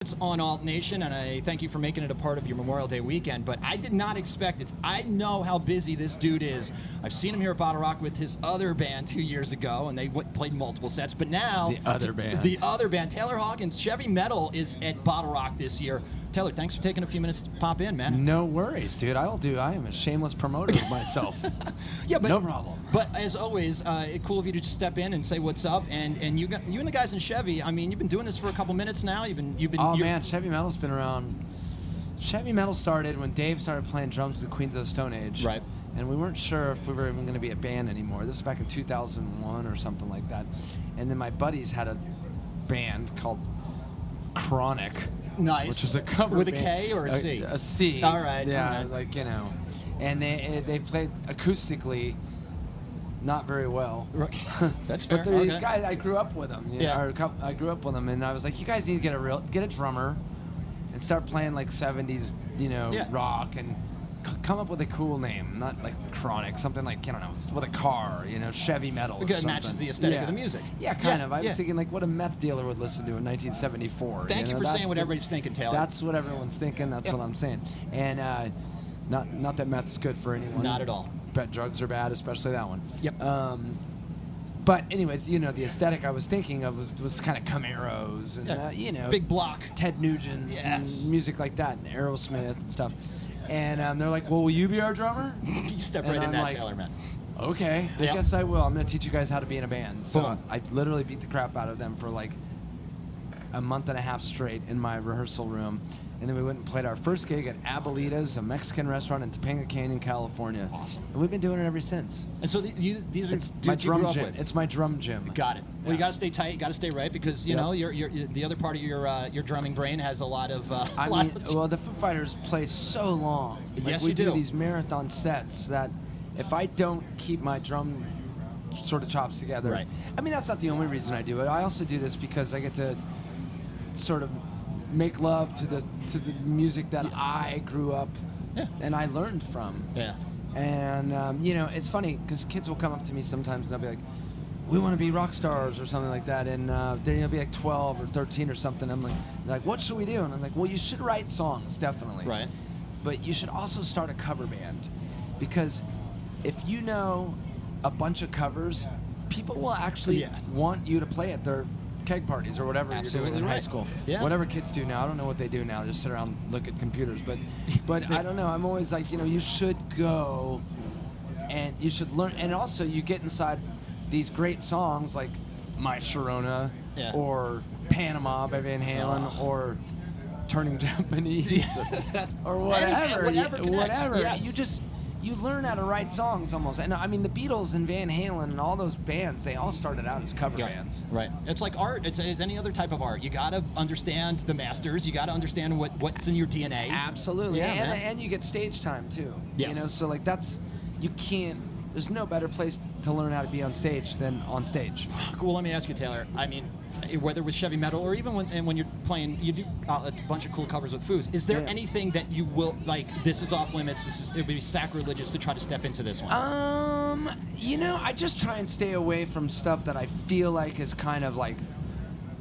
It's on Alt Nation, and I thank you for making it a part of your Memorial Day weekend, but I did not expect it. I know how busy this dude is. I've seen him here at Bottle Rock with his other band 2 years ago, and they played multiple sets, but now... The other band. Taylor Hawkins, Chevy Metal, is at Bottle Rock this year. Taylor, thanks for taking a few minutes to pop in, man. No worries, dude. I am a shameless promoter of myself. Yeah, but no problem. But as always, cool of you to just step in and say what's up. And you and the guys in Chevy. I mean, you've been doing this for a couple minutes now. Oh man, Chevy Metal's been around. Chevy Metal started when Dave started playing drums with Queens of the Stone Age. Right. And we weren't sure if we were even going to be a band anymore. This was back in 2001 or something like that. And then my buddies had a band called Chronic. Nice. Which is a cover with band. A K or a C? A C. All right. Yeah, all right. like, you know. And they played acoustically not very well. That's fair. But they're these guys, I grew up with them. I grew up with them, and I was like, you guys need to get a drummer and start playing like 70s, rock, and come up with a cool name, not like Chronic, something like, I don't know, with a car, Chevy Metal. Because it matches the aesthetic of the music. Yeah, kind of. I was thinking like what a meth dealer would listen to in 1974. Thank you for saying what everybody's thinking, Taylor. That's what everyone's thinking. That's what I'm saying. And not that meth's good for anyone. Not at all. But drugs are bad, especially that one. Yep. But anyways, the aesthetic I was thinking of was kind of Camaros and big block, Ted Nugent, and music like that, and Aerosmith and stuff. And they're like, "Well, will you be our drummer?" You step right in that, Taylor, man. Okay, I guess I will. I'm going to teach you guys how to be in a band. So I literally beat the crap out of them for like a month and a half straight in my rehearsal room. And then we went and played our first gig at Abuelita's, a Mexican restaurant in Topanga Canyon, California. Awesome. And we've been doing it ever since. And so these are it's dudes my you grew drum up gym. with. It's my drum gym. Got it. Well, you got to stay tight. You got to stay right because you're the other part of your drumming brain has a lot of. Well, the Foo Fighters play so long. Yes, we you do. These marathon sets that if I don't keep my drum sort of chops together. Right. I mean, that's not the only reason I do it. I also do this because I get to sort of make love to the music that I grew up and I learned from. Yeah. And it's funny because kids will come up to me sometimes and they'll be like, "We want to be rock stars" or something like that, and they'll be like 12 or 13 or something. I'm like, "What should we do?" And I'm like, "Well, you should write songs, definitely. Right. But you should also start a cover band, because if you know a bunch of covers, people will actually want you to play at their keg parties or whatever you're doing in high school. Yeah. Whatever kids do now. I don't know what they do now. They just sit around and look at computers. But I don't know. I'm always like, you should go and you should learn. And also you get inside these great songs like My Sharona or Panama by Van Halen or Turning Japanese or whatever. Yes. You learn how to write songs almost. And I mean, the Beatles and Van Halen and all those bands, they all started out as cover bands. Right. It's like art. It's any other type of art. You got to understand the masters. You got to understand what's in your DNA. Absolutely. Yeah, and you get stage time too. Yes. So like there's no better place to learn how to be on stage than on stage. Cool. Let me ask you, Taylor. I mean, whether with Chevy Metal or even when you're playing, you do a bunch of cool covers with Foos. Is there anything that you will like? This is off limits. It would be sacrilegious to try to step into this one. I just try and stay away from stuff that I feel like is kind of like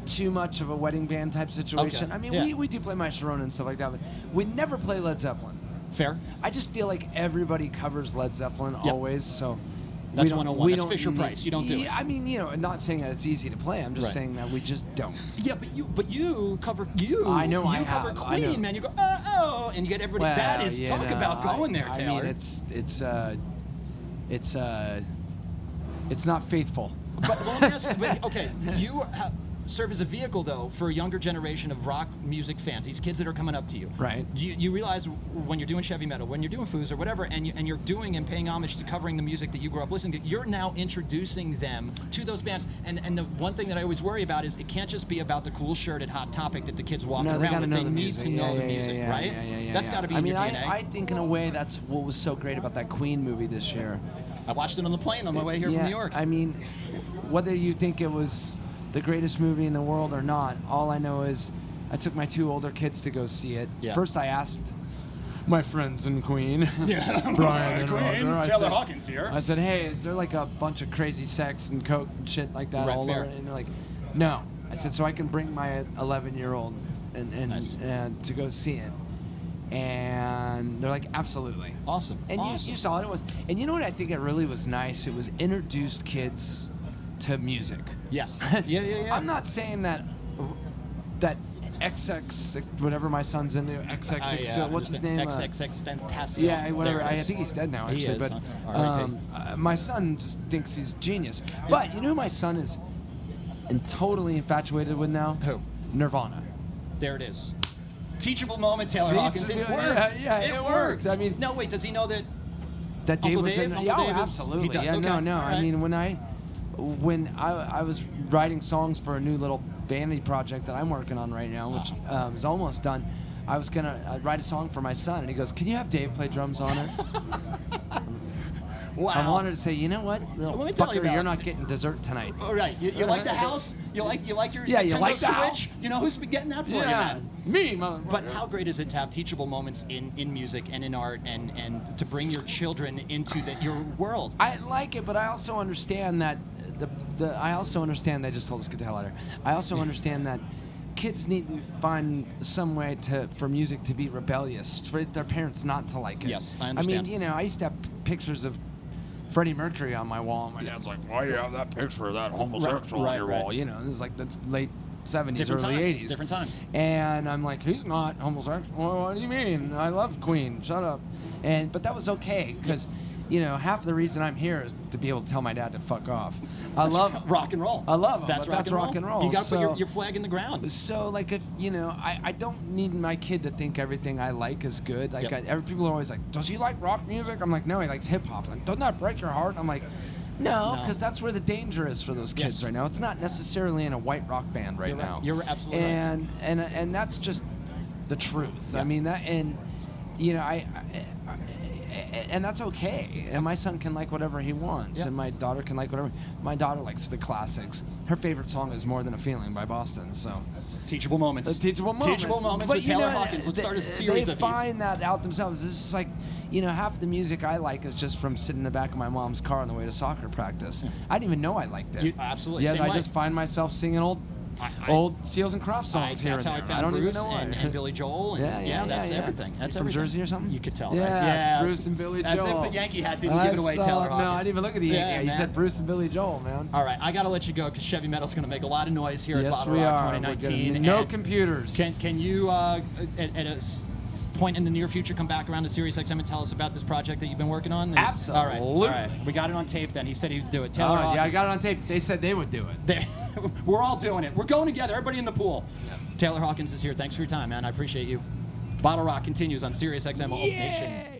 too much of a wedding band type situation. Okay. I mean, we do play My Sharona and stuff like that, but we never play Led Zeppelin. Fair. I just feel like everybody covers Led Zeppelin always, so. That's 101. That's Fisher Price. You don't do it. I mean, I'm not saying that it's easy to play. I'm just saying that we just don't. Yeah, but you cover you. I know. You cover Queen, man. You go and you get everybody. That is talk about going there, Taylor. I mean, it's not faithful. But let me ask you. Okay, you serve as a vehicle though for a younger generation of rock music fans. These kids that are coming up to you. Right. You realize when you're doing Chevy Metal, when you're doing Foos or whatever, and you're doing and paying homage to covering the music that you grew up listening to, you're now introducing them to those bands. And the one thing that I always worry about is it can't just be about the cool shirt at Hot Topic that the kids walking around with. They need to know the music, right? That's got to be in your DNA. I think in a way that's what was so great about that Queen movie this year. I watched it on the plane on my way here from New York. I mean, whether you think it was the greatest movie in the world or not, all I know is I took my 2 older kids to go see it. Yeah. First I asked my friends in Queen, Brian and Roger. Taylor Hawkins here. I said, "Hey, is there like a bunch of crazy sex and coke and shit like that all over?" And they're like, "No." I said, "So I can bring my 11-year-old and Nice. to go see it. And they're like, absolutely. Awesome. And awesome. you saw it was, and you know what I think it really was nice? It was introduced kids to music. Yes. Yeah. I'm not saying that XX, whatever my son's into, XXX, what's his name? XXXTentacion. Yeah, whatever. There it I is. think he's dead now, He actually. is, But huh? R.I.P. my son just thinks he's genius. But you know who my son is totally infatuated with now? Who? Nirvana. There it is. Teachable moment, Taylor Hawkins. It Yeah, worked. yeah, it it worked. worked. I mean, no, wait. Does he know that? That Dave Uncle was Dave? in. Uncle Yeah, Dave is- absolutely. he does, Yeah, okay. no. All right. I mean, when I was writing songs for a new little vanity project that I'm working on right now, which is almost done, I was gonna write a song for my son, and he goes, "Can you have Dave play drums on it?" Wow. I wanted to say, you know what, little Let me tell you fucker, about you're it. not getting dessert tonight. All right. You like the house? You like your Yeah, you Nintendo like the Switch? house? You know who's been getting that for you, Yeah, man? me, motherfucker. But how great is it to have teachable moments in music and in art and to bring your children into your world? I like it, but I also understand that I also understand they just told us to get the hell out of here. I also understand that kids need to find some way for music to be rebellious, for their parents not to like it. Yes, I understand. I mean, I used to have pictures of Freddie Mercury on my wall, and my dad's like, "Why do you have that picture of that homosexual on your wall?" You know, it was like the late 70s, Different early times. 80s. Different times. And I'm like, he's not homosexual. Well, what do you mean? I love Queen. Shut up. But that was okay because, you know, half the reason I'm here is to be able to tell my dad to fuck off. I love rock and roll. I love him. That's but that's rock and roll. You got to So- put your flag in the ground. So, like, if, you know, I don't need my kid to think everything I like is good. Like, Yep. people are always like, does he like rock music? I'm like, no, he likes hip-hop. Like, doesn't that break your heart? I'm like, no, No. because that's where the danger is for those kids Yes. right now. It's not necessarily in a white rock band right You're right. now. You're absolutely right. And that's just the truth. Yeah. I mean, that, and, you know, and that's okay. And my son can like whatever he wants, Yeah. and my daughter can like whatever. My daughter likes the classics. Her favorite song is "More Than a Feeling" by Boston. So Teachable moments. teachable moments. Teachable moments But with you Taylor know, Hawkins. Let's start a series they of these. find that out themselves. It's just like, you know, half the music I like is just from sitting in the back of my mom's car on the way to soccer practice. I didn't even know I liked it. Absolutely. Yet Same I way. just find myself singing old Seals and Crofts songs here That's and how I there. found don't Bruce even know why. and Billy Joel. And that's everything. That's You from everything. Jersey or something? You could tell. Yeah, right? Yeah, Bruce and Billy As Joel. if the Yankee hat didn't give it away, Taylor Hawkins. No, I didn't even look at the Yankee hat. You man. said Bruce and Billy Joel, man. All right, I got to let you go because Heavy Metal's going to make a lot of noise here at Yes, Bottle we Rock are. 2019. No And computers. Can you, at point in the near future, come back around to SiriusXM and tell us about this project that you've been working on? Absolutely. All right. We got it on tape then. He said he would do it. Taylor Hawkins. Yeah, I got it on tape. They said they would do it. We're all doing it. We're going together. Everybody in the pool. Taylor Hawkins is here. Thanks for your time, man. I appreciate you. Bottle Rock continues on SiriusXM Nation.